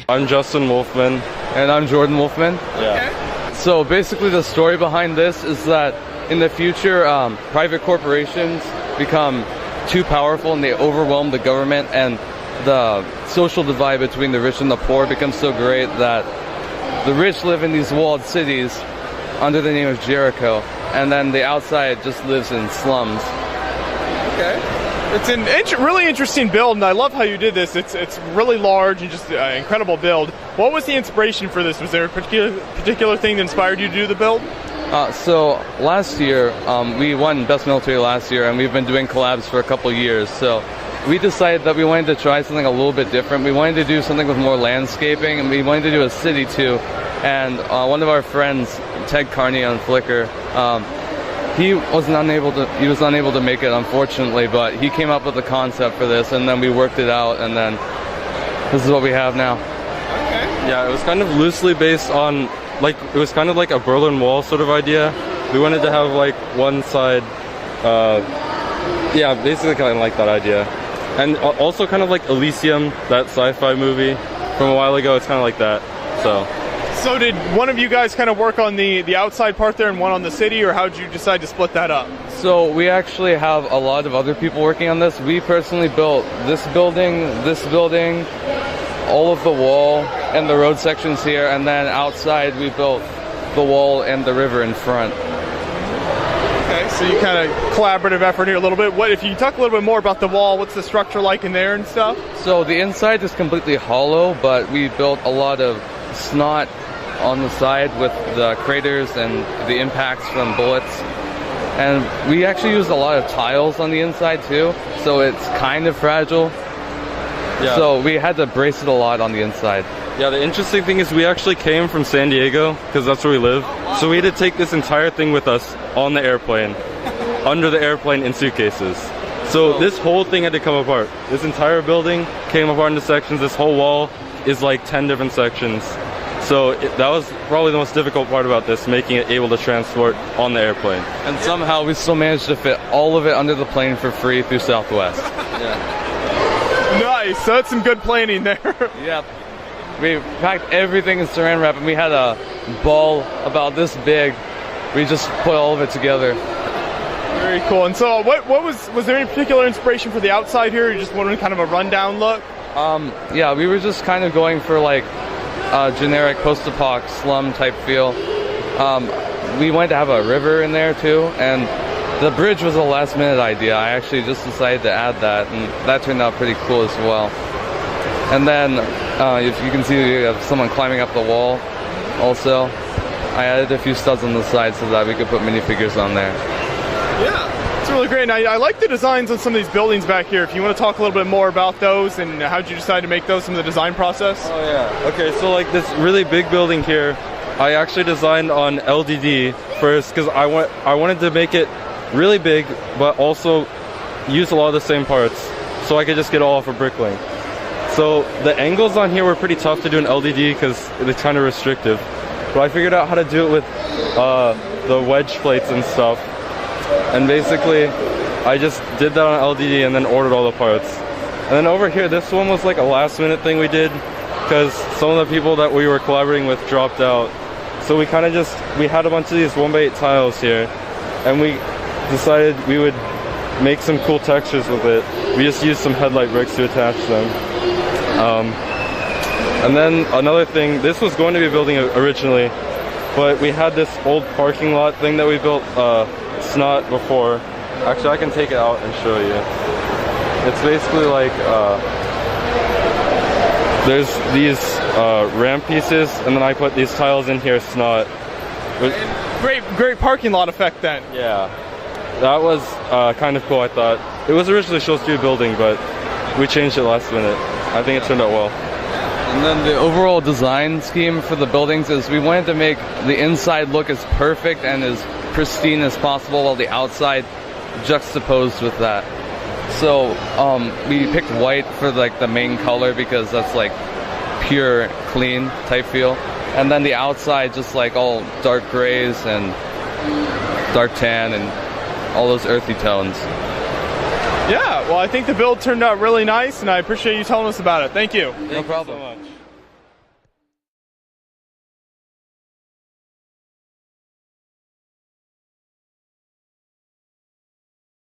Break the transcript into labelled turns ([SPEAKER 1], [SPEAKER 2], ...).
[SPEAKER 1] I'm Justin Wolfman.
[SPEAKER 2] And I'm Jordan Wolfman.
[SPEAKER 1] Yeah.
[SPEAKER 3] Okay.
[SPEAKER 2] So basically the story behind this is that in the future, private corporations become too powerful and they overwhelm the government, and the social divide between the rich and the poor becomes so great that the rich live in these walled cities under the name of Jericho, and then the outside just lives in slums.
[SPEAKER 3] Okay. It's an really interesting build, and I love how you did this. It's really large and just an incredible build. What was the inspiration for this? Was there a particular thing that inspired you to do the build?
[SPEAKER 2] So last year, we won Best Military last year, and we've been doing collabs for a couple years. So we decided that we wanted to try something a little bit different. We wanted to do something with more landscaping, and we wanted to do a city too. And one of our friends, Ted Carney on Flickr, he was unable to make it, unfortunately, but he came up with the concept for this, and then we worked it out, and then this is what we have now.
[SPEAKER 3] Okay.
[SPEAKER 1] Yeah, it was kind of loosely based on, like, it was kind of like a Berlin Wall sort of idea. We wanted to have like one side, yeah, basically kind of like that idea. And also kind of like Elysium, that sci-fi movie from a while ago, it's kind of like that, so.
[SPEAKER 3] So did one of you guys kind of work on the outside part there and one on the city, or how did you decide to split that up?
[SPEAKER 2] So we actually have a lot of other people working on this. We personally built this building, all of the wall and the road sections here, and then outside we built the wall and the river in front.
[SPEAKER 3] Okay, so you kind of collaborative effort here a little bit. What if you talk a little bit more about the wall? What's the structure like in there and stuff?
[SPEAKER 2] So the inside is completely hollow, but we built a lot of snot on the side with the craters and the impacts from bullets. And we actually used a lot of tiles on the inside too, so it's kind of fragile. Yeah. So we had to brace it a lot on the inside.
[SPEAKER 1] Yeah, the interesting thing is we actually came from San Diego, because that's where we live. So we had to take this entire thing with us on the airplane, under the airplane in suitcases. So this whole thing had to come apart. This entire building came apart into sections. This whole wall is like 10 different sections. So that was probably the most difficult part about this, making it able to transport on the airplane.
[SPEAKER 2] And somehow we still managed to fit all of it under the plane for free through Southwest.
[SPEAKER 3] Yeah. Nice, so that's some good planning there.
[SPEAKER 2] Yep. We packed everything in saran wrap, and we had a ball about this big. We just put all of it together.
[SPEAKER 3] Very cool. And so what was there any particular inspiration for the outside here? You just wanted kind of a rundown look?
[SPEAKER 2] Yeah, we were just kind of going for like generic post-apoc slum type feel. We wanted to have a river in there too, and the bridge was a last minute idea. I actually just decided to add that, and that turned out pretty cool as well. And then if you can see, we have someone climbing up the wall also. I added a few studs on the side so that we could put minifigures on there.
[SPEAKER 3] Yeah, it's really great. And I like the designs on some of these buildings back here. If you want to talk a little bit more about those and how did you decide to make those, some of the design process?
[SPEAKER 1] Oh yeah, okay, so like this really big building here, I actually designed on LDD first because I wanted to make it really big but also use a lot of the same parts so I could just get all off of BrickLink. So the angles on here were pretty tough to do in LDD because it's kind of restrictive. But I figured out how to do it with the wedge plates and stuff. And basically, I just did that on LDD and then ordered all the parts. And then over here, this one was like a last minute thing we did because some of the people that we were collaborating with dropped out. So we kind of we had a bunch of these 1x8 tiles here, and we decided we would make some cool textures with it. We just used some headlight bricks to attach them. And then another thing, this was going to be a building originally, but we had this old parking lot thing that we built snot before. Actually, I can take it out and show you. It's basically like there's these ramp pieces, and then I put these tiles in here snot.
[SPEAKER 3] Great parking lot effect then.
[SPEAKER 1] Yeah, that was kind of cool. I thought it was originally supposed to be a building, but we changed it last minute. I think it turned out well.
[SPEAKER 2] And then the overall design scheme for the buildings is we wanted to make the inside look as perfect and as pristine as possible, while the outside juxtaposed with that. So we picked white for like the main color because that's like pure, clean type feel. And then the outside just like all dark grays and dark tan and all those earthy tones.
[SPEAKER 3] Yeah, well, I think the build turned out really nice, and I appreciate you telling us about it. Thank you.
[SPEAKER 2] No problem.
[SPEAKER 1] Thank you so much.